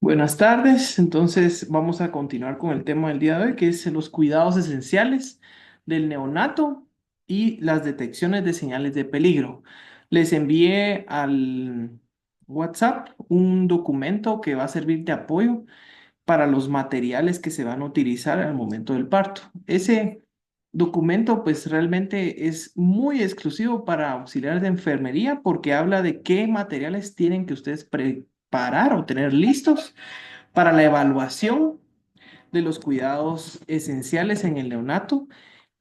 Buenas tardes, entonces vamos a continuar con el tema del día de hoy, que es los cuidados esenciales del neonato y las detecciones de señales de peligro. Les envié al WhatsApp un documento que va a servir de apoyo para los materiales que se van a utilizar al momento del parto. Ese documento pues realmente es muy exclusivo para auxiliares de enfermería porque habla de qué materiales tienen que ustedes preparar o tener listos para la evaluación de los cuidados esenciales en el neonato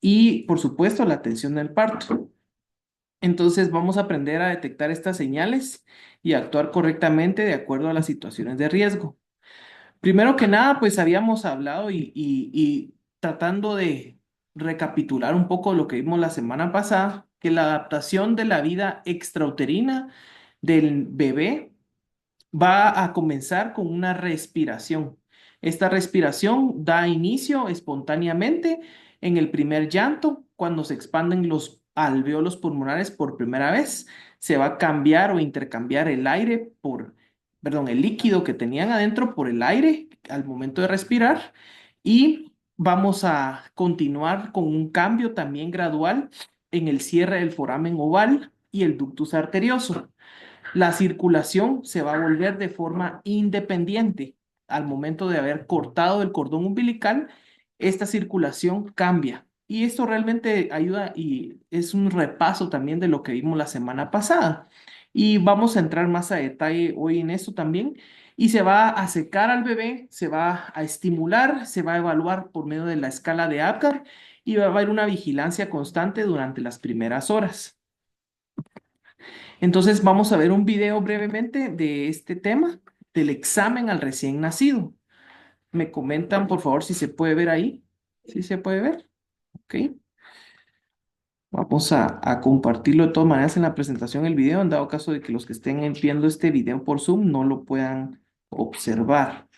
y, por supuesto, la atención del parto. Entonces, vamos a aprender a detectar estas señales y actuar correctamente de acuerdo a las situaciones de riesgo. Primero que nada, pues habíamos hablado y tratando de recapitular un poco lo que vimos la semana pasada, que la adaptación de la vida extrauterina del bebé va a comenzar con una respiración. Esta respiración da inicio espontáneamente en el primer llanto, cuando se expanden los alveolos pulmonares por primera vez. Se va a cambiar o intercambiar el aire perdón, el líquido que tenían adentro por el aire al momento de respirar. Y vamos a continuar con un cambio también gradual en el cierre del foramen oval y el ductus arterioso. La circulación se va a volver de forma independiente. Al momento de haber cortado el cordón umbilical, esta circulación cambia. Y esto realmente ayuda y es un repaso también de lo que vimos la semana pasada. Y vamos a entrar más a detalle hoy en esto también. Y se va a secar al bebé, se va a estimular, se va a evaluar por medio de la escala de Apgar y va a haber una vigilancia constante durante las primeras horas. Entonces vamos a ver un video brevemente de este tema, del examen al recién nacido. Me comentan, por favor, si se puede ver ahí. ¿Sí se puede ver? Ok. Vamos a compartirlo de todas maneras en la presentación del video, en dado caso de que los que estén viendo este video por Zoom no lo puedan observar.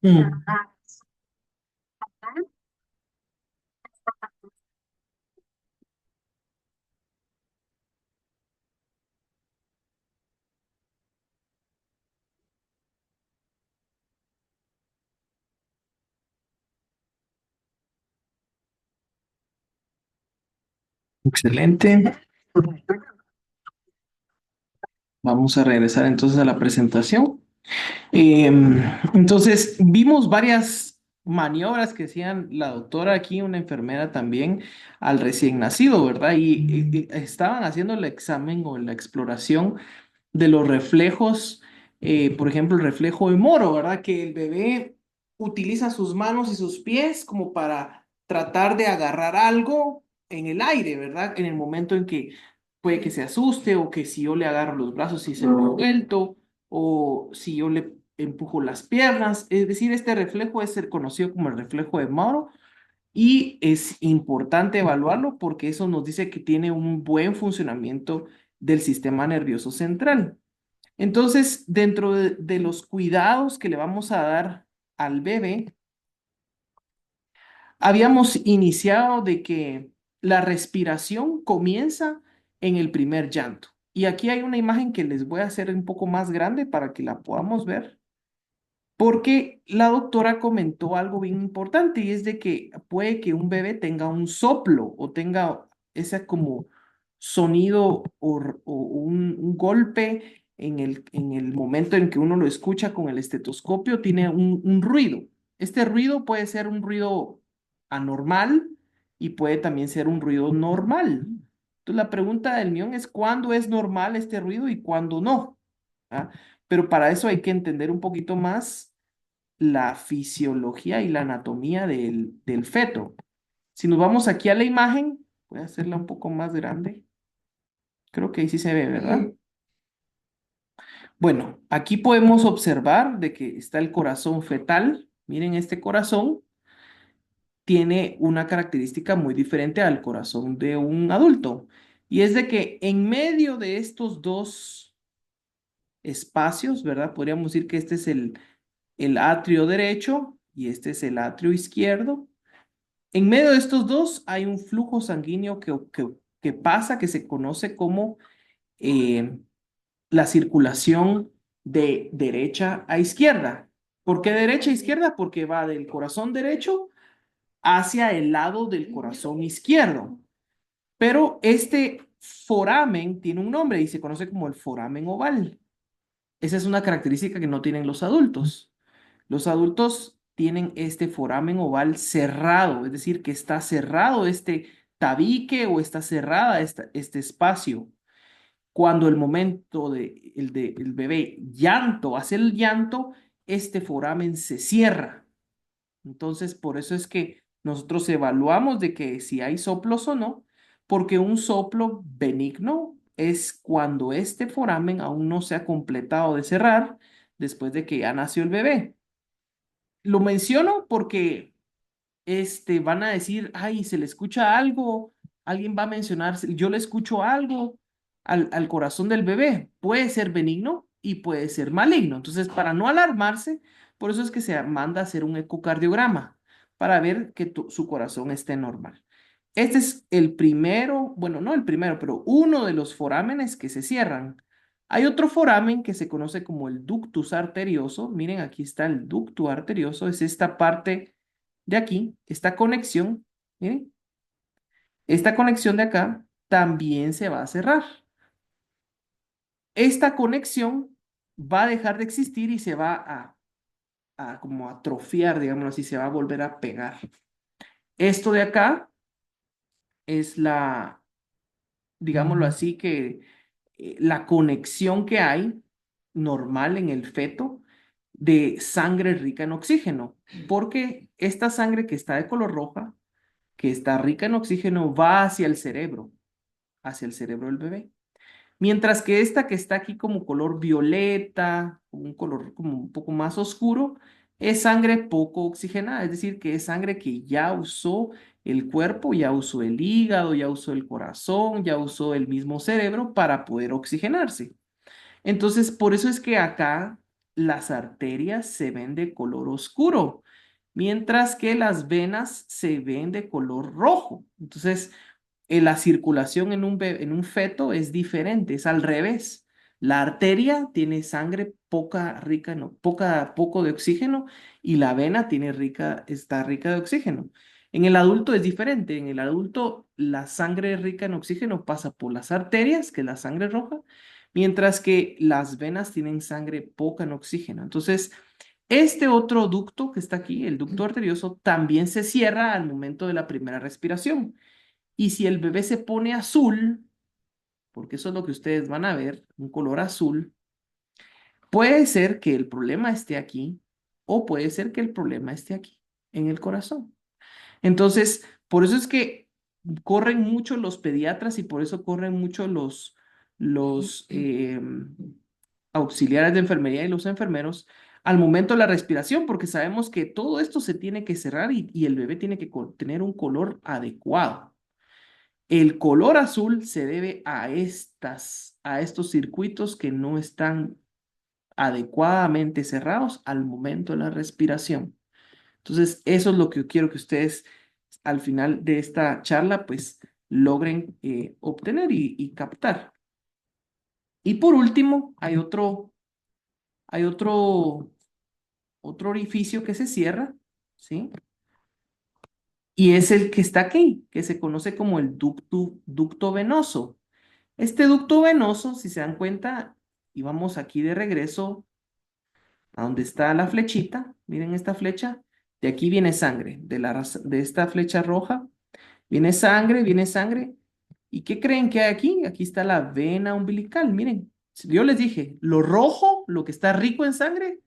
Mm, excelente. Vamos a regresar entonces a la presentación. Entonces, vimos varias maniobras que hacían la doctora aquí, una enfermera también, al recién nacido, ¿verdad? Y estaban haciendo el examen o la exploración de los reflejos, por ejemplo, el reflejo de Moro, ¿verdad? Que el bebé utiliza sus manos y sus pies como para tratar de agarrar algo en el aire, ¿verdad? En el momento en que puede que se asuste o que si yo le agarro los brazos y se lo vuelto o si yo le empujo las piernas. Es decir, este reflejo es el conocido como el reflejo de Moro y es importante evaluarlo porque eso nos dice que tiene un buen funcionamiento del sistema nervioso central. Entonces, dentro de los cuidados que le vamos a dar al bebé, habíamos iniciado de que la respiración comienza en el primer llanto. Y aquí hay una imagen que les voy a hacer un poco más grande para que la podamos ver. Porque la doctora comentó algo bien importante y es de que puede que un bebé tenga un soplo o tenga ese como sonido o un golpe en el momento en que uno lo escucha con el estetoscopio, tiene un ruido. Este ruido puede ser un ruido anormal y puede también ser un ruido normal. Entonces la pregunta del millón es ¿cuándo es normal este ruido y cuándo no? ¿Ah? Pero para eso hay que entender un poquito más la fisiología y la anatomía del feto. Si nos vamos aquí a la imagen, voy a hacerla un poco más grande. Creo que ahí sí se ve, ¿verdad? Bueno, aquí podemos observar de que está el corazón fetal. Miren, este corazón tiene una característica muy diferente al corazón de un adulto. Y es de que en medio de estos dos espacios, ¿verdad? Podríamos decir que este es el atrio derecho y este es el atrio izquierdo. En medio de estos dos hay un flujo sanguíneo que pasa, que se conoce como eh, la circulación de derecha a izquierda. ¿Por qué derecha a izquierda? Porque va del corazón derecho hacia el lado del corazón izquierdo. Pero este foramen tiene un nombre y se conoce como el foramen oval. Esa es una característica que no tienen los adultos. Los adultos tienen este foramen oval cerrado, es decir, que está cerrado este tabique o está cerrada este espacio. Cuando el momento el bebé llanto, hace el llanto, este foramen se cierra. Entonces, por eso es que nosotros evaluamos de que si hay soplos o no, porque un soplo benigno es cuando este foramen aún no se ha completado de cerrar después de que ya nació el bebé. Lo menciono porque van a decir, ay, se le escucha algo, alguien va a mencionar, yo le escucho algo al corazón del bebé. Puede ser benigno y puede ser maligno. Entonces, para no alarmarse, por eso es que se manda a hacer un ecocardiograma para ver que su corazón esté normal. Este es el primero, bueno, no el primero, pero uno de los forámenes que se cierran. Hay otro foramen que se conoce como el ductus arterioso. Miren, aquí está el ducto arterioso, es esta parte de aquí, esta conexión, miren, esta conexión de acá también se va a cerrar. Esta conexión va a dejar de existir y se va a como atrofiar, digamos así, se va a volver a pegar. Esto de acá es la, digámoslo así, que la conexión que hay normal en el feto de sangre rica en oxígeno, porque esta sangre que está de color roja, que está rica en oxígeno, va hacia el cerebro del bebé. Mientras que esta que está aquí como color violeta, un color como un poco más oscuro, es sangre poco oxigenada, es decir, que es sangre que ya usó el cuerpo, ya usó el hígado, ya usó el corazón, ya usó el mismo cerebro para poder oxigenarse. Entonces, por eso es que acá las arterias se ven de color oscuro, mientras que las venas se ven de color rojo. Entonces, la circulación en un feto es diferente, es al revés. La arteria tiene sangre poca, rica, no, poco de oxígeno y la vena está rica de oxígeno. En el adulto es diferente. En el adulto la sangre rica en oxígeno pasa por las arterias, que es la sangre roja, mientras que las venas tienen sangre poca en oxígeno. Entonces, este otro ducto que está aquí, el ducto arterioso, también se cierra al momento de la primera respiración. Y si el bebé se pone azul, porque eso es lo que ustedes van a ver, un color azul, puede ser que el problema esté aquí o puede ser que el problema esté aquí, en el corazón. Entonces, por eso es que corren mucho los pediatras y por eso corren mucho los auxiliares de enfermería y los enfermeros al momento de la respiración, porque sabemos que todo esto se tiene que cerrar y el bebé tiene que tener un color adecuado. El color azul se debe a estos circuitos que no están adecuadamente cerrados al momento de la respiración. Entonces, eso es lo que quiero que ustedes al final de esta charla, pues, logren obtener y captar. Y por último, hay otro orificio que se cierra, ¿sí? Y es el que está aquí, que se conoce como el ducto venoso. Este ducto venoso, si se dan cuenta, y vamos aquí de regreso a donde está la flechita, miren esta flecha, de aquí viene sangre, de esta flecha roja, viene sangre, ¿y qué creen que hay aquí? Aquí está la vena umbilical, miren, yo les dije, lo rojo, lo que está rico en sangre,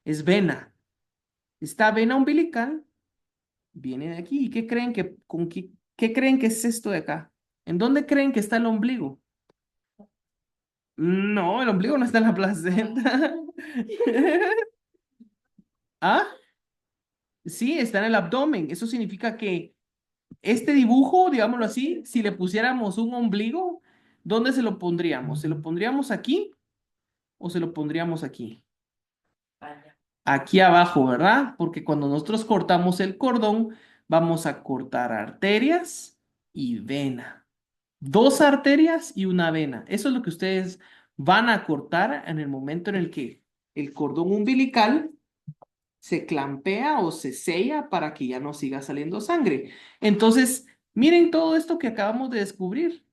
es vena. Esta vena umbilical viene de aquí, ¿y qué creen qué creen que es esto de acá? ¿En dónde creen que está el ombligo? No, el ombligo no está en la placenta. ¿Ah? Sí, está en el abdomen. Eso significa que este dibujo, digámoslo así, si le pusiéramos un ombligo, ¿dónde se lo pondríamos? ¿Se lo pondríamos aquí o se lo pondríamos aquí? Aquí abajo, ¿verdad? Porque cuando nosotros cortamos el cordón, vamos a cortar arterias y vena. Dos arterias y una vena. Eso es lo que ustedes van a cortar en el momento en el que el cordón umbilical se clampea o se sella para que ya no siga saliendo sangre. Entonces, miren todo esto que acabamos de descubrir.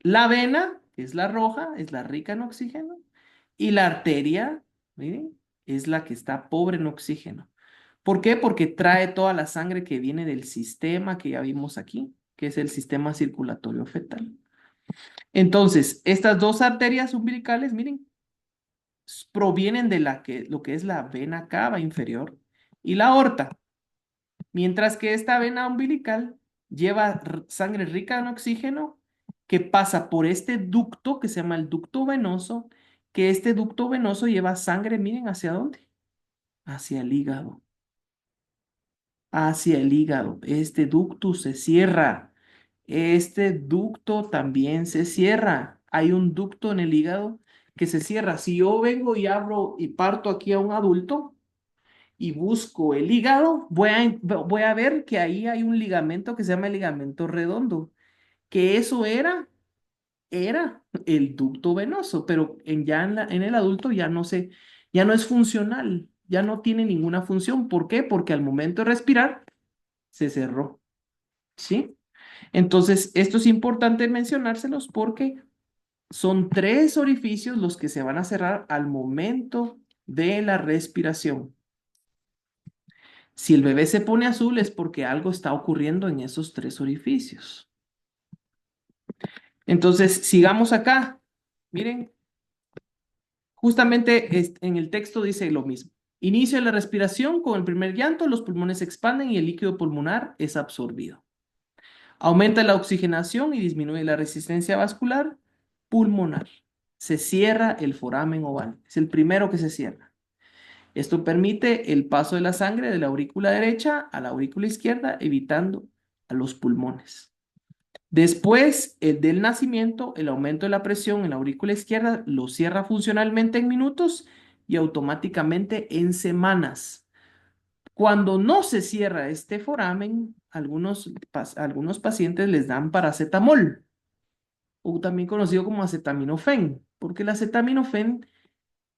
La vena, que es la roja, es la rica en oxígeno, y la arteria, miren, es la que está pobre en oxígeno. ¿Por qué? Porque trae toda la sangre que viene del sistema que ya vimos aquí, que es el sistema circulatorio fetal. Entonces, estas dos arterias umbilicales, miren, provienen de lo que es la vena cava inferior y la aorta. Mientras que esta vena umbilical lleva sangre rica en oxígeno que pasa por este ducto que se llama el ducto venoso, que este ducto venoso lleva sangre, miren, ¿hacia dónde? Hacia el hígado. Hacia el hígado. Este ducto se cierra. Este ducto también se cierra. Hay un ducto en el hígado que se cierra. Si yo vengo y abro y parto aquí a un adulto y busco el hígado, voy a ver que ahí hay un ligamento que se llama el ligamento redondo, que eso era el ducto venoso, pero en el adulto ya no es funcional, ya no tiene ninguna función. ¿Por qué? Porque al momento de respirar se cerró, ¿sí? Entonces, esto es importante mencionárselos porque son tres orificios los que se van a cerrar al momento de la respiración. Si el bebé se pone azul es porque algo está ocurriendo en esos tres orificios. Entonces, sigamos acá. Miren, justamente en el texto dice lo mismo. Inicio de la respiración, con el primer llanto, los pulmones se expanden y el líquido pulmonar es absorbido. Aumenta la oxigenación y disminuye la resistencia vascular pulmonar. Se cierra el foramen oval. Es el primero que se cierra. Esto permite el paso de la sangre de la aurícula derecha a la aurícula izquierda, evitando a los pulmones. Después, el del nacimiento, el aumento de la presión en la aurícula izquierda lo cierra funcionalmente en minutos y automáticamente en semanas. Cuando no se cierra este foramen, algunos pacientes les dan paracetamol, o también conocido como acetaminofén, porque el acetaminofén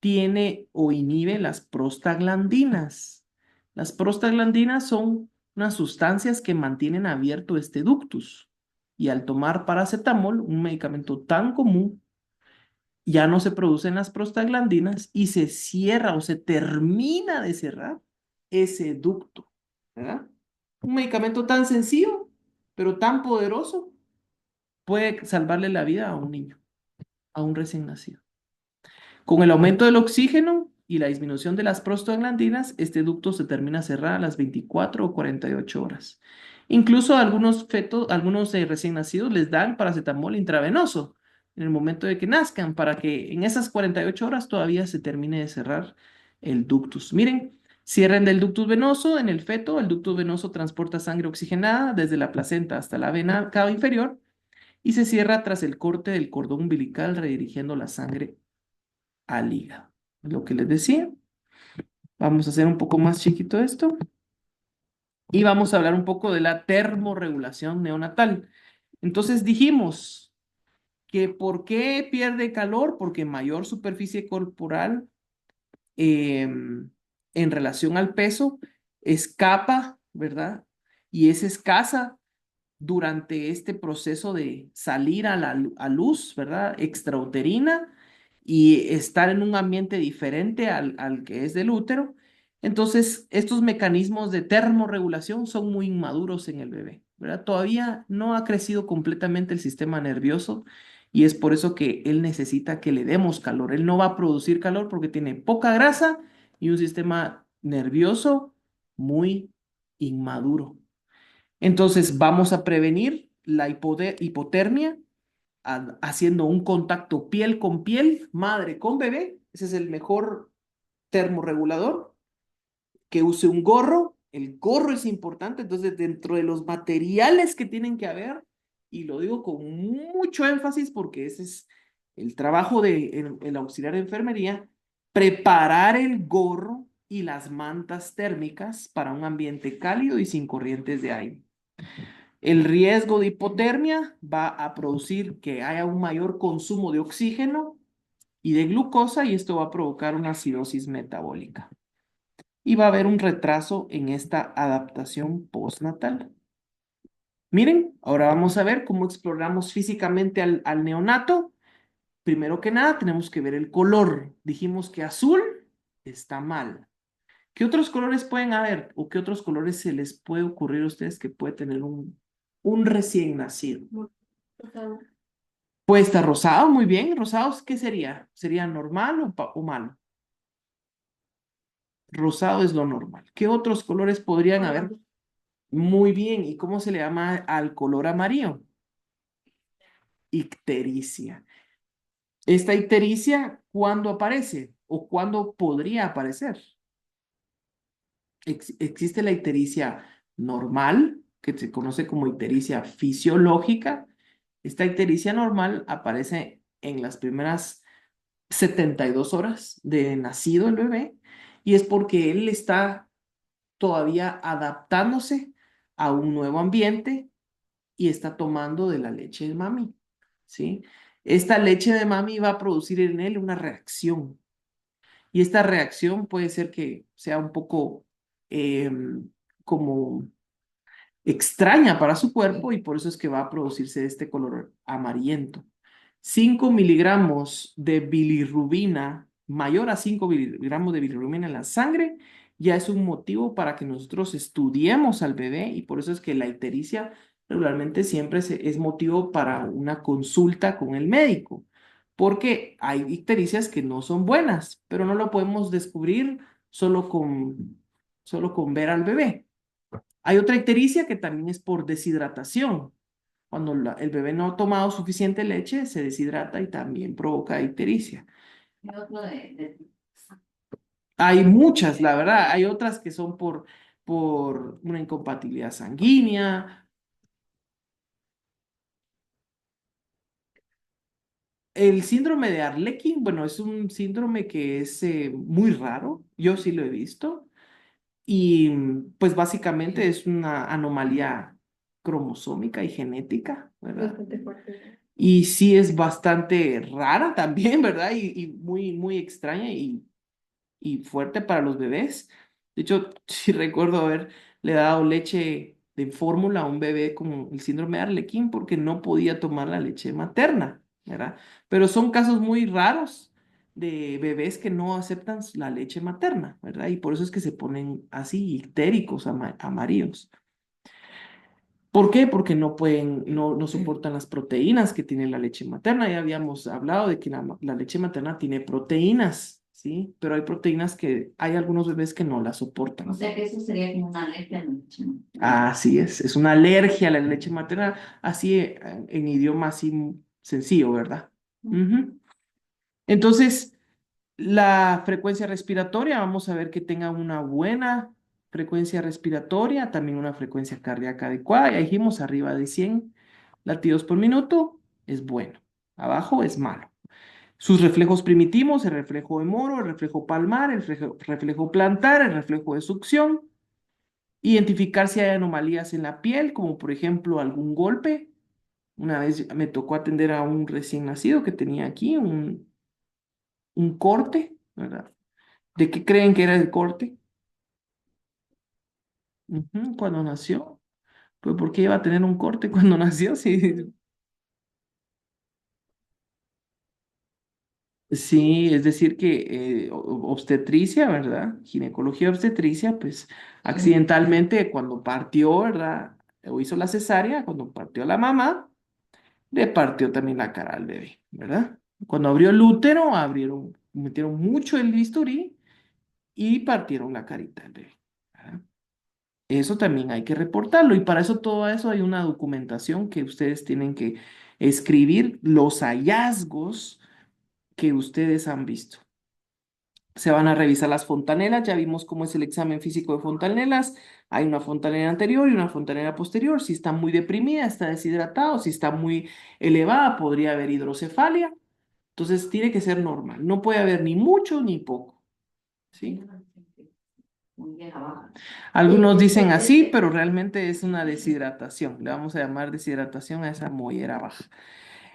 tiene o inhibe las prostaglandinas. Las prostaglandinas son unas sustancias que mantienen abierto este ductus. Y al tomar paracetamol, un medicamento tan común, ya no se producen las prostaglandinas y se cierra o se termina de cerrar ese ducto, ¿verdad? Un medicamento tan sencillo, pero tan poderoso, puede salvarle la vida a un niño, a un recién nacido. Con el aumento del oxígeno y la disminución de las prostaglandinas, este ducto se termina cerrado a las 24 o 48 horas. Incluso a algunos recién nacidos les dan paracetamol intravenoso en el momento de que nazcan para que en esas 48 horas todavía se termine de cerrar el ductus. Miren, cierren del ductus venoso en el feto. El ductus venoso transporta sangre oxigenada desde la placenta hasta la vena cava inferior y se cierra tras el corte del cordón umbilical redirigiendo la sangre al hígado. Lo que les decía, vamos a hacer un poco más chiquito esto y vamos a hablar un poco de la termorregulación neonatal. Entonces dijimos que ¿por qué pierde calor? Porque mayor superficie corporal en relación al peso escapa, ¿verdad? Y es escasa durante este proceso de salir a luz, ¿verdad? Extrauterina y estar en un ambiente diferente al que es del útero. Entonces, estos mecanismos de termorregulación son muy inmaduros en el bebé, ¿verdad? Todavía no ha crecido completamente el sistema nervioso y es por eso que él necesita que le demos calor. Él no va a producir calor porque tiene poca grasa y un sistema nervioso muy inmaduro. Entonces, vamos a prevenir la hipotermia haciendo un contacto piel con piel, madre con bebé. Ese es el mejor termorregulador. Que use un gorro. El gorro es importante. Entonces, dentro de los materiales que tienen que haber, y lo digo con mucho énfasis porque ese es el trabajo de el auxiliar de enfermería, preparar el gorro y las mantas térmicas para un ambiente cálido y sin corrientes de aire. El riesgo de hipotermia va a producir que haya un mayor consumo de oxígeno y de glucosa y esto va a provocar una acidosis metabólica. Y va a haber un retraso en esta adaptación postnatal. Miren, ahora vamos a ver cómo exploramos físicamente al neonato. Primero que nada, tenemos que ver el color. Dijimos que azul está mal. ¿Qué otros colores pueden haber o qué otros colores se les puede ocurrir a ustedes que puede tener un recién nacido? Puede estar rosado, muy bien. ¿Rosados qué sería? ¿Sería normal o malo? Rosado es lo normal. ¿Qué otros colores podrían haber? Muy bien. ¿Y cómo se le llama al color amarillo? Ictericia. ¿Esta ictericia cuándo aparece o cuándo podría aparecer? Existe la ictericia normal, que se conoce como ictericia fisiológica. Esta ictericia normal aparece en las primeras 72 horas de nacido el bebé y es porque él está todavía adaptándose a un nuevo ambiente y está tomando de la leche de mami, ¿sí? Esta leche de mami va a producir en él una reacción y esta reacción puede ser que sea un poco como extraña para su cuerpo y por eso es que va a producirse este color amarillento. 5 miligramos de bilirrubina, mayor a 5 miligramos de bilirrubina en la sangre, ya es un motivo para que nosotros estudiemos al bebé y por eso es que la ictericia regularmente siempre es motivo para una consulta con el médico, porque hay ictericias que no son buenas, pero no lo podemos descubrir solo con ver al bebé. Hay otra ictericia que también es por deshidratación. Cuando el bebé no ha tomado suficiente leche, se deshidrata y también provoca ictericia. Y otro Hay muchas, la verdad. Hay otras que son por una incompatibilidad sanguínea. El síndrome de Arlequín, bueno, es un síndrome que es muy raro. Yo sí lo he visto. Y pues básicamente es una anomalía cromosómica y genética, ¿verdad? bastante fuerte. Y sí es bastante rara también, ¿verdad? Y muy, muy extraña y fuerte para los bebés. De hecho, sí recuerdo haberle dado leche de fórmula a un bebé con el síndrome de Arlequín porque no podía tomar la leche materna, ¿verdad? Pero son casos muy raros de bebés que no aceptan la leche materna, ¿verdad? Y por eso es que se ponen así ictéricos, amarillos. ¿Por qué? Porque no pueden, no soportan las proteínas que tiene la leche materna. Ya habíamos hablado de que la leche materna tiene proteínas, ¿sí? Pero hay proteínas que hay algunos bebés que no las soportan. O sea que eso sería como una alergia de leche, ¿no? Así es una alergia a la leche materna, así en idioma así sencillo, ¿verdad? Ujú. Entonces, la frecuencia respiratoria, vamos a ver que tenga una buena frecuencia respiratoria, también una frecuencia cardíaca adecuada. Ya dijimos, arriba de 100 latidos por minuto es bueno, abajo es malo. Sus reflejos primitivos, el reflejo de Moro, el reflejo palmar, el reflejo plantar, el reflejo de succión. Identificar si hay anomalías en la piel, como por ejemplo algún golpe. Una vez me tocó atender a un recién nacido que tenía aquí un corte, ¿verdad? ¿De qué creen que era el corte? Ujú, cuando nació. Pues porque iba a tener un corte cuando nació, sí. Sí, es decir que obstetricia, ¿verdad? Ginecología obstetricia, pues accidentalmente cuando partió, ¿verdad? O hizo la cesárea, cuando partió la mamá, le partió también la cara al bebé, ¿verdad? Cuando abrió el útero, metieron mucho el bisturí y partieron la carita del bebé, ¿verdad? Eso también hay que reportarlo y para eso todo eso hay una documentación que ustedes tienen que escribir los hallazgos que ustedes han visto. Se van a revisar las fontanelas, ya vimos cómo es el examen físico de fontanelas. Hay una fontanela anterior y una fontanela posterior. Si está muy deprimida, está deshidratado. Si está muy elevada, podría haber hidrocefalia. Entonces tiene que ser normal. No puede haber ni mucho ni poco, ¿sí? Muy bien abajo. Algunos dicen así, pero realmente es una deshidratación. Le vamos a llamar deshidratación a esa mollera baja.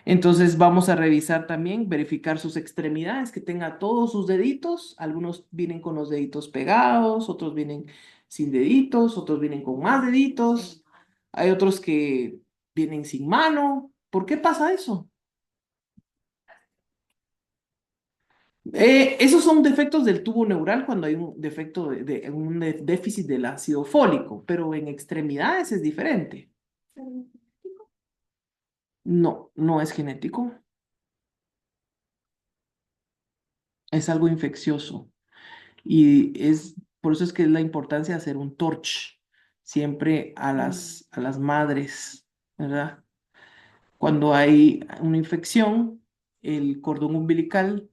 Entonces vamos a revisar también, verificar sus extremidades, que tenga todos sus deditos. Algunos vienen con los deditos pegados, otros vienen sin deditos, otros vienen con más deditos. Hay otros que vienen sin mano. ¿Por qué pasa eso? Esos son defectos del tubo neural cuando hay un defecto déficit del ácido fólico, pero en extremidades es diferente. No, no es genético, es algo infeccioso. Y es por eso es que es la importancia de hacer un torch. siempre a las madres, ¿verdad? Cuando hay una infección, el cordón umbilical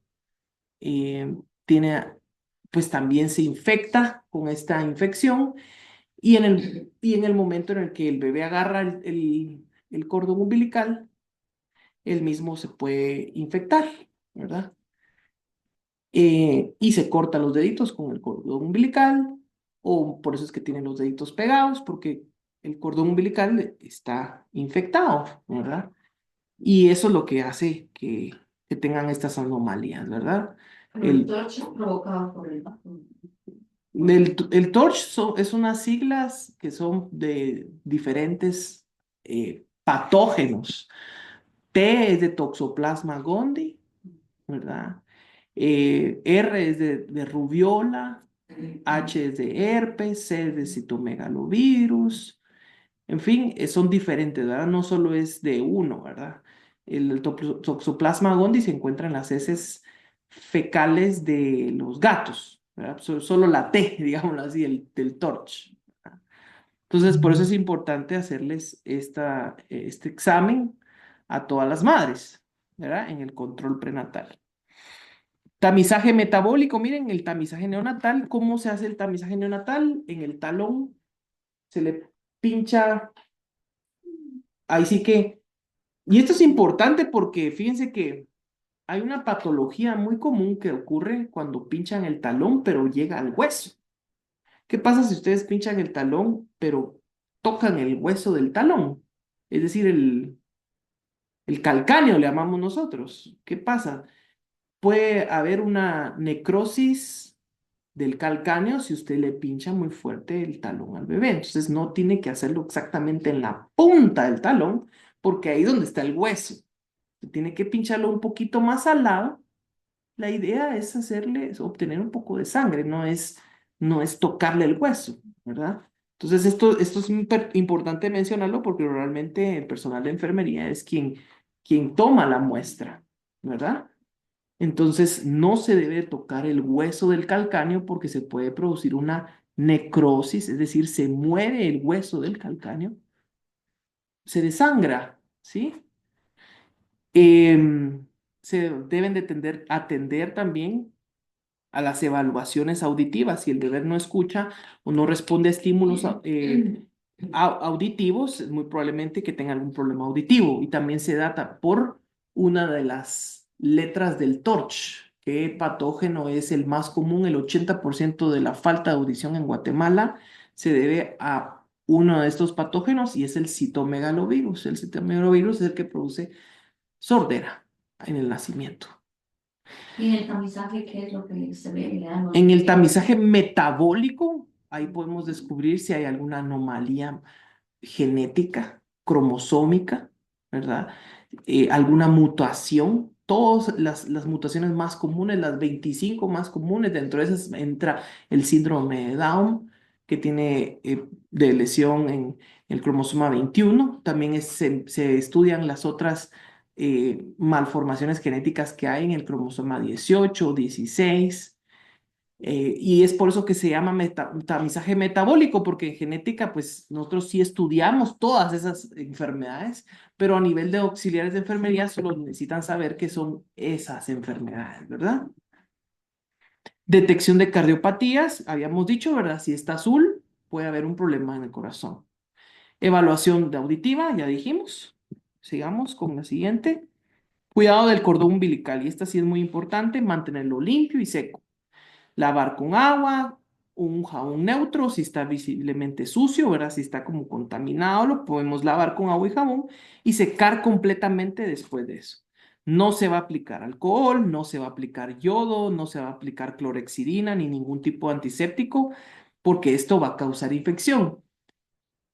eh, tiene, pues también se infecta con esta infección y en el momento en el que el bebé agarra el cordón umbilical, él mismo se puede infectar, ¿verdad? Y se corta los deditos con el cordón umbilical, o por eso es que tienen los deditos pegados, porque el cordón umbilical está infectado, ¿verdad? Y eso es lo que hace que tengan estas anomalías, ¿verdad? Pero el El, torche es provocado por el vacuno. el TORCH es unas siglas que son de diferentes patógenos. T es de Toxoplasma gondii, ¿verdad? R es de rubiola, H es de herpes, C es de citomegalovirus, en fin, son diferentes, ¿verdad? No solo es de uno, ¿verdad? El Toxoplasma gondii se encuentra en las heces fecales de los gatos, ¿verdad? Solo la T, digámoslo así, del TORCH. ¿Verdad? Entonces, por eso es importante hacerles este examen a todas las madres, ¿verdad? En el control prenatal. Tamizaje metabólico, miren, el tamizaje neonatal, ¿cómo se hace el tamizaje neonatal? En el talón se le pincha, ahí sí que, y esto es importante porque fíjense que hay una patología muy común que ocurre cuando pinchan el talón, pero llega al hueso. ¿Qué pasa si ustedes pinchan el talón, pero tocan el hueso del talón? Es decir, el calcáneo le llamamos nosotros. ¿Qué pasa? Puede haber una necrosis del calcáneo si usted le pincha muy fuerte el talón al bebé. Entonces no tiene que hacerlo exactamente en la punta del talón, porque ahí es donde está el hueso. Tiene que pincharlo un poquito más al lado. La idea es es obtener un poco de sangre, no es tocarle el hueso, ¿verdad? Entonces esto es importante mencionarlo porque realmente el personal de enfermería es quien toma la muestra, ¿verdad? Entonces, no se debe tocar el hueso del calcáneo porque se puede producir una necrosis, es decir, se muere el hueso del calcáneo, se desangra, ¿sí? Se deben de atender también a las evaluaciones auditivas. Si el bebé no escucha o no responde a estímulos auditivos, es muy probablemente que tenga algún problema auditivo. Y también se data por una de las letras del TORCH. ¿Qué patógeno es el más común? El 80% de la falta de audición en Guatemala se debe a uno de estos patógenos y es el citomegalovirus. El citomegalovirus es el que produce sordera en el nacimiento. Y en el tamizaje, ¿qué es lo que se ve? Ya no. En el tamizaje metabólico, ahí podemos descubrir si hay alguna anomalía genética, cromosómica, ¿verdad? Alguna mutación. Todas las mutaciones más comunes, las 25 más comunes, dentro de esas entra el síndrome de Down, que tiene de lesión en el cromosoma 21. También se estudian las otras malformaciones genéticas que hay en el cromosoma 18, 16. Y es por eso que se llama tamizaje metabólico, porque en genética, pues nosotros sí estudiamos todas esas enfermedades, pero a nivel de auxiliares de enfermería solo necesitan saber qué son esas enfermedades, ¿verdad? Detección de cardiopatías, habíamos dicho, ¿verdad? Si está azul, puede haber un problema en el corazón. Evaluación de auditiva, ya dijimos. Sigamos con la siguiente. Cuidado del cordón umbilical, y esta sí es muy importante, mantenerlo limpio y seco. Lavar con agua, un jabón neutro, si está visiblemente sucio, ¿verdad? Si está como contaminado, lo podemos lavar con agua y jabón y secar completamente después de eso. No se va a aplicar alcohol, no se va a aplicar yodo, no se va a aplicar clorexidina ni ningún tipo de antiséptico, porque esto va a causar infección.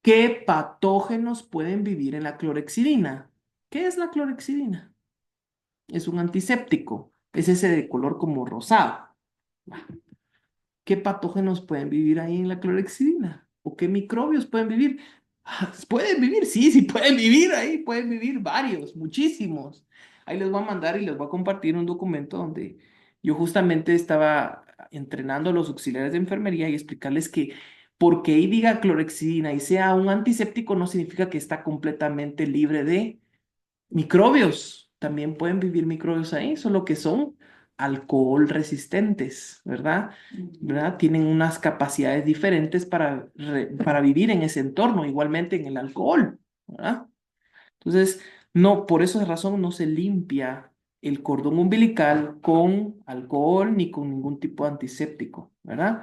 ¿Qué patógenos pueden vivir en la clorexidina? ¿Qué es la clorexidina? Es un antiséptico, es ese de color como rosado. ¿Qué patógenos pueden vivir ahí en la clorexidina? ¿O qué microbios pueden vivir? ¿Pueden vivir? Sí, sí pueden vivir ahí, pueden vivir varios, muchísimos. Ahí les voy a mandar y les voy a compartir un documento donde yo justamente estaba entrenando a los auxiliares de enfermería y explicarles que Porque ahí diga clorexidina y sea un antiséptico no significa que está completamente libre de microbios. También pueden vivir microbios ahí, solo que son alcohol resistentes, ¿verdad? ¿Verdad? Tienen unas capacidades diferentes para vivir en ese entorno, igualmente en el alcohol, ¿verdad? Entonces, no, por esa razón no se limpia el cordón umbilical con alcohol ni con ningún tipo de antiséptico, ¿verdad?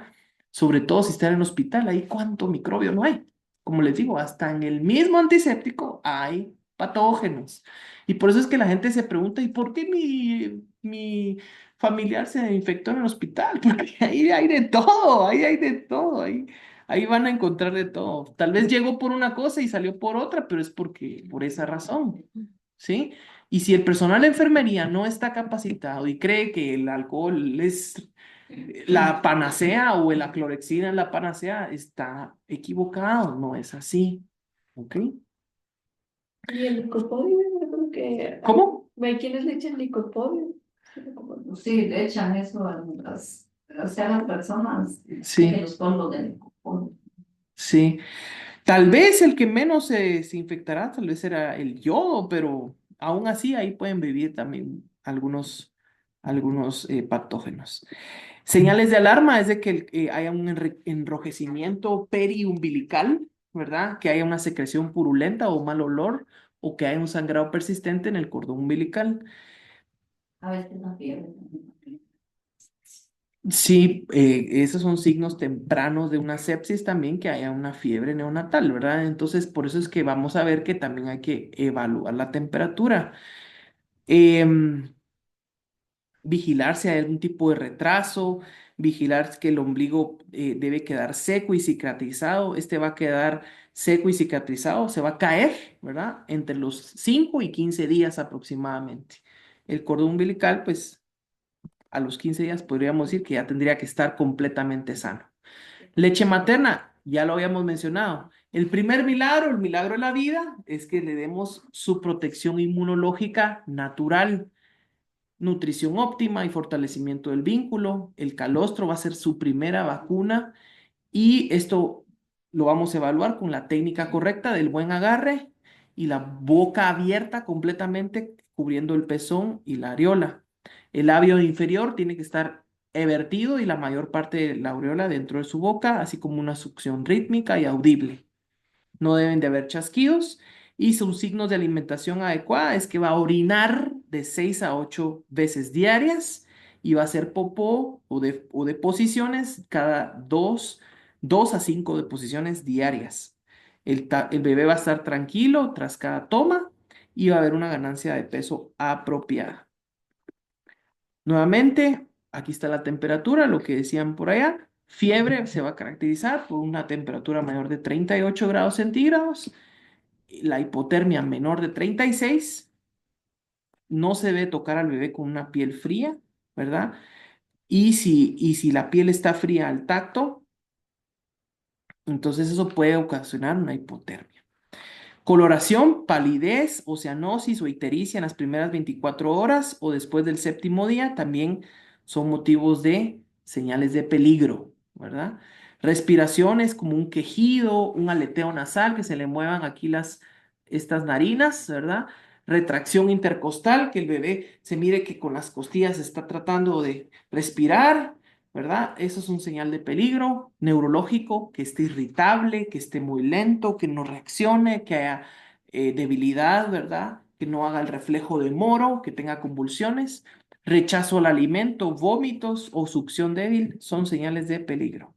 Sobre todo si está en el hospital, ahí cuánto microbio no hay. Como les digo, hasta en el mismo antiséptico hay patógenos. Y por eso es que la gente se pregunta, ¿y por qué mi familiar se infectó en el hospital? Porque ahí hay de todo, ahí hay de todo, ahí van a encontrar de todo. Tal vez llegó por una cosa y salió por otra, pero es porque, por esa razón, ¿sí? Y si el personal de enfermería no está capacitado y cree que el alcohol es la panacea o la clorexina es la panacea, está equivocado, no es así, ¿ok? Y el licopodio, yo creo que ¿Cómo? hay quienes le echan licopodio. Sí, le echan eso a las, o sea, a las personas que Sí, los polvos del copón. sí. Tal vez el que menos se infectará, tal vez será el yodo, pero aún así ahí pueden vivir también algunos patógenos. Señales de alarma es de que haya un enrojecimiento periumbilical, ¿verdad? Que haya una secreción purulenta o mal olor, o que haya un sangrado persistente en el cordón umbilical. A veces no fiebre. Sí, esos son signos tempranos de una sepsis también, que haya una fiebre neonatal, ¿verdad? Entonces, por eso es que vamos a ver que también hay que evaluar la temperatura. Em, Vigilar si hay algún tipo de retraso, vigilar que el ombligo debe quedar seco y cicatrizado. Este va a quedar seco y cicatrizado, se va a caer, ¿verdad? Entre los 5 y 15 días aproximadamente. El cordón umbilical, pues a los 15 días podríamos decir que ya tendría que estar completamente sano. Leche materna, ya lo habíamos mencionado. El primer milagro, el milagro de la vida, es que le demos su protección inmunológica natural, nutrición óptima y fortalecimiento del vínculo. El calostro va a ser su primera vacuna y esto lo vamos a evaluar con la técnica correcta del buen agarre y la boca abierta completamente cubriendo el pezón y la areola. El labio inferior tiene que estar evertido y la mayor parte de la aureola dentro de su boca, así como una succión rítmica y audible. No deben de haber chasquidos y sus signos de alimentación adecuada es que va a orinar de 6 a 8 veces diarias y va a hacer popó o deposiciones cada 2 a 5 deposiciones diarias. El bebé va a estar tranquilo tras cada toma y va a haber una ganancia de peso apropiada. Nuevamente, aquí está la temperatura, lo que decían por allá. Fiebre se va a caracterizar por una temperatura mayor de 38 grados centígrados, la hipotermia menor de 36, no se debe tocar al bebé con una piel fría, ¿verdad? Y si la piel está fría al tacto, entonces eso puede ocasionar una hipotermia. Coloración, palidez, oceanosis o ictericia en las primeras 24 horas o después del séptimo día también son motivos de señales de peligro, ¿verdad? Respiraciones como un quejido, un aleteo nasal, que se le muevan aquí estas narinas, ¿verdad? Retracción intercostal, que el bebé se mire que con las costillas está tratando de respirar, ¿verdad? Eso es un señal de peligro neurológico, que esté irritable, que esté muy lento, que no reaccione, que haya debilidad, ¿verdad? Que no haga el reflejo de Moro, que tenga convulsiones. Rechazo al alimento, vómitos o succión débil son señales de peligro.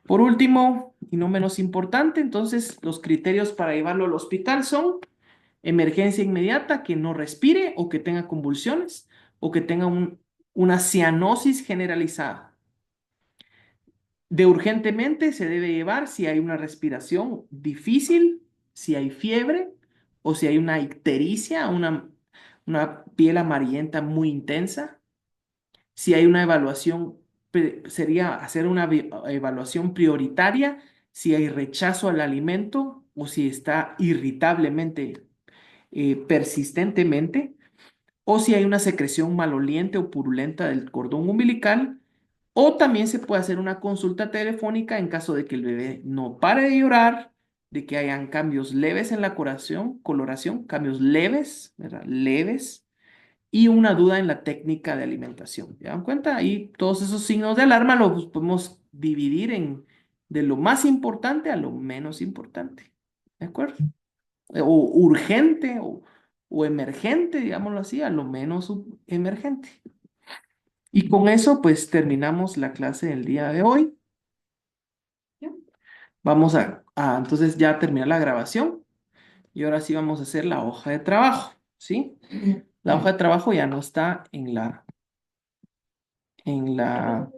Por último, y no menos importante, entonces los criterios para llevarlo al hospital son emergencia inmediata, que no respire o que tenga convulsiones o que tenga una cianosis generalizada. De urgentemente se debe llevar si hay una respiración difícil, si hay fiebre o si hay una ictericia, una piel amarillenta muy intensa. Si hay una evaluación, sería hacer una evaluación prioritaria si hay rechazo al alimento o si está irritablemente, persistentemente, o si hay una secreción maloliente o purulenta del cordón umbilical O también se puede hacer una consulta telefónica en caso de que el bebé no pare de llorar, de que hayan cambios leves en la coloración, cambios leves, ¿verdad? Leves, y una duda en la técnica de alimentación. ¿Se dan cuenta? Ahí todos esos signos de alarma los podemos dividir en de lo más importante a lo menos importante. ¿De acuerdo? O urgente o emergente, digámoslo así, a lo menos emergente. Y con eso, pues terminamos la clase del día de hoy. Vamos a entonces ya terminar la grabación y ahora sí vamos a hacer la hoja de trabajo, ¿sí? La hoja de trabajo ya no está en la